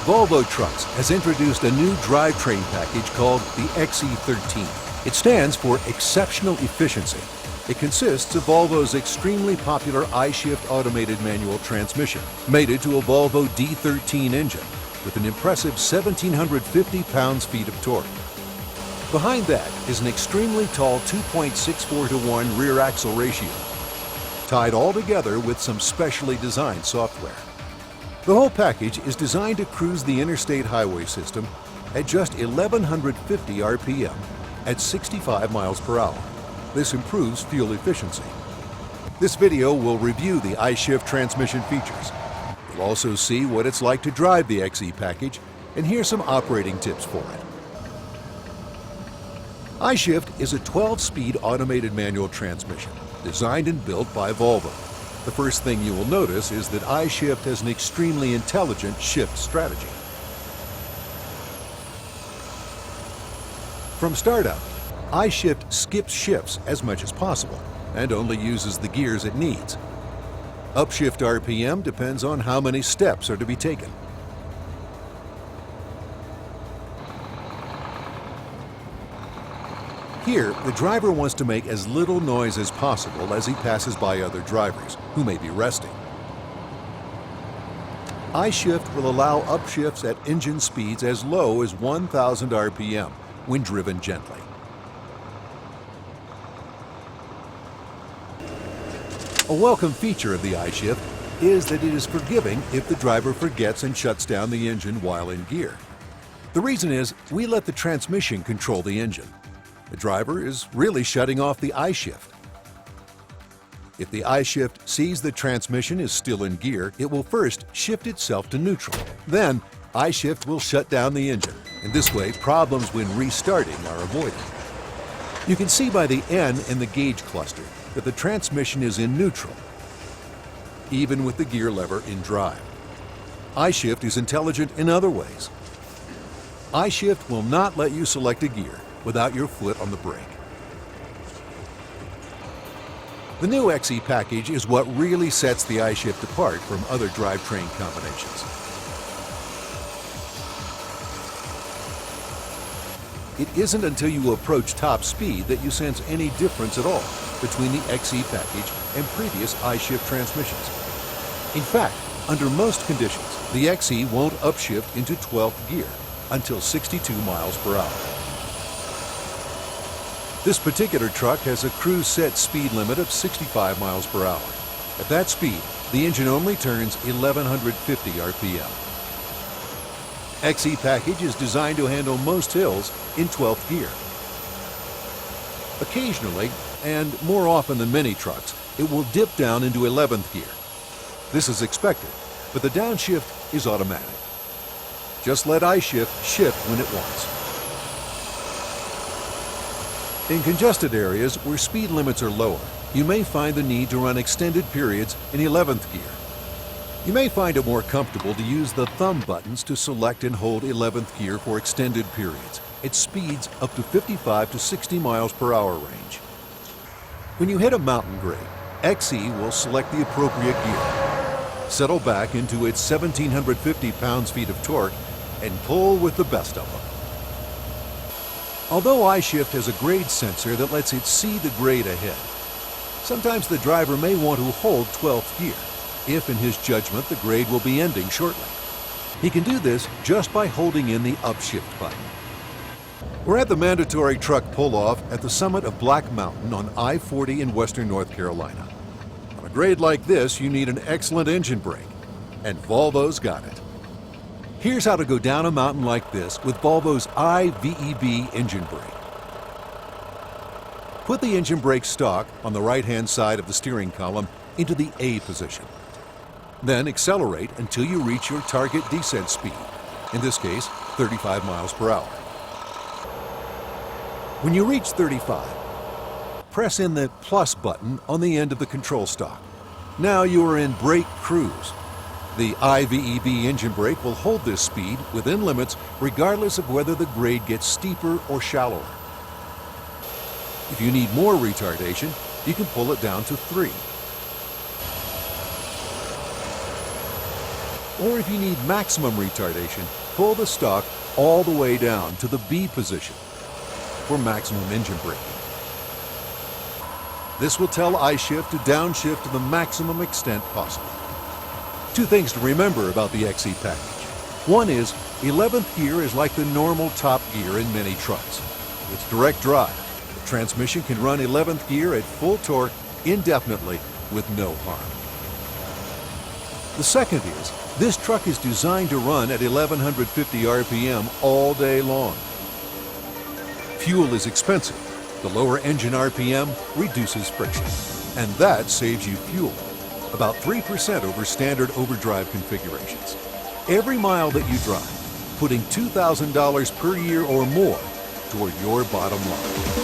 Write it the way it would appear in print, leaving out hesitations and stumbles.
Volvo Trucks has introduced a new drivetrain package called the XE-13. It stands for Exceptional Efficiency. It consists of Volvo's extremely popular IShift automated manual transmission, mated to a Volvo D13 engine with an impressive 1,750 pounds-feet of torque. Behind that is an extremely tall 2.64:1 rear axle ratio, tied all together with some specially designed software. The whole package is designed to cruise the interstate highway system at just 1,150 RPM at 65 miles per hour. This improves fuel efficiency. This video will review the IShift transmission features. You'll also see what it's like to drive the XE package and hear some operating tips for it. IShift is a 12-speed automated manual transmission designed and built by Volvo. The first thing you will notice is that IShift has an extremely intelligent shift strategy. From startup, IShift skips shifts as much as possible and only uses the gears it needs. Upshift RPM depends on how many steps are to be taken. Here, the driver wants to make as little noise as possible as he passes by other drivers who may be resting. IShift will allow upshifts at engine speeds as low as 1,000 RPM when driven gently. A welcome feature of the IShift is that it is forgiving if the driver forgets and shuts down the engine while in gear. The reason is we let the transmission control the engine. The driver is really shutting off the IShift. If the IShift sees the transmission is still in gear, it will first shift itself to neutral. Then, IShift will shut down the engine, and this way problems when restarting are avoided. You can see by the N in the gauge cluster that the transmission is in neutral, even with the gear lever in drive. IShift is intelligent in other ways. IShift will not let you select a gear without your foot on the brake. The new XE package is what really sets the IShift apart from other drivetrain combinations. It isn't until you approach top speed that you sense any difference at all between the XE package and previous IShift transmissions. In fact, under most conditions, the XE won't upshift into 12th gear until 62 miles per hour. This particular truck has a cruise set speed limit of 65 miles per hour. At that speed, the engine only turns 1,150 RPM. XE package is designed to handle most hills in 12th gear. Occasionally, and more often than many trucks, it will dip down into 11th gear. This is expected, but the downshift is automatic. Just let IShift shift when it wants. In congested areas where speed limits are lower, you may find the need to run extended periods in 11th gear. You may find it more comfortable to use the thumb buttons to select and hold 11th gear for extended periods at speeds up to 55 to 60 miles per hour range. When you hit a mountain grade, XE will select the appropriate gear, settle back into its 1,750 pounds-feet of torque, and pull with the best of them. Although IShift has a grade sensor that lets it see the grade ahead, sometimes the driver may want to hold 12th gear if, in his judgment, the grade will be ending shortly. He can do this just by holding in the Upshift button. We're at the mandatory truck pull-off at the summit of Black Mountain on I-40 in western North Carolina. On a grade like this, you need an excellent engine brake, and Volvo's got it. Here's how to go down a mountain like this with Volvo's iVEB engine brake. Put the engine brake stock on the right-hand side of the steering column into the A position. Then accelerate until you reach your target descent speed, in this case 35 miles per hour. When you reach 35, press in the plus button on the end of the control stalk. Now you are in brake cruise. The iVEB engine brake will hold this speed within limits regardless of whether the grade gets steeper or shallower. If you need more retardation, you can pull it down to 3. Or if you need maximum retardation, pull the stock all the way down to the B position for maximum engine braking. This will tell IShift to downshift to the maximum extent possible. Two things to remember about the XE package. One is, 11th gear is like the normal top gear in many trucks. It's direct drive. The transmission can run 11th gear at full torque indefinitely with no harm. The second is, this truck is designed to run at 1150 RPM all day long. Fuel is expensive. The lower engine RPM reduces friction, and that saves you fuel, about 3% over standard overdrive configurations. Every mile that you drive, putting $2,000 per year or more toward your bottom line.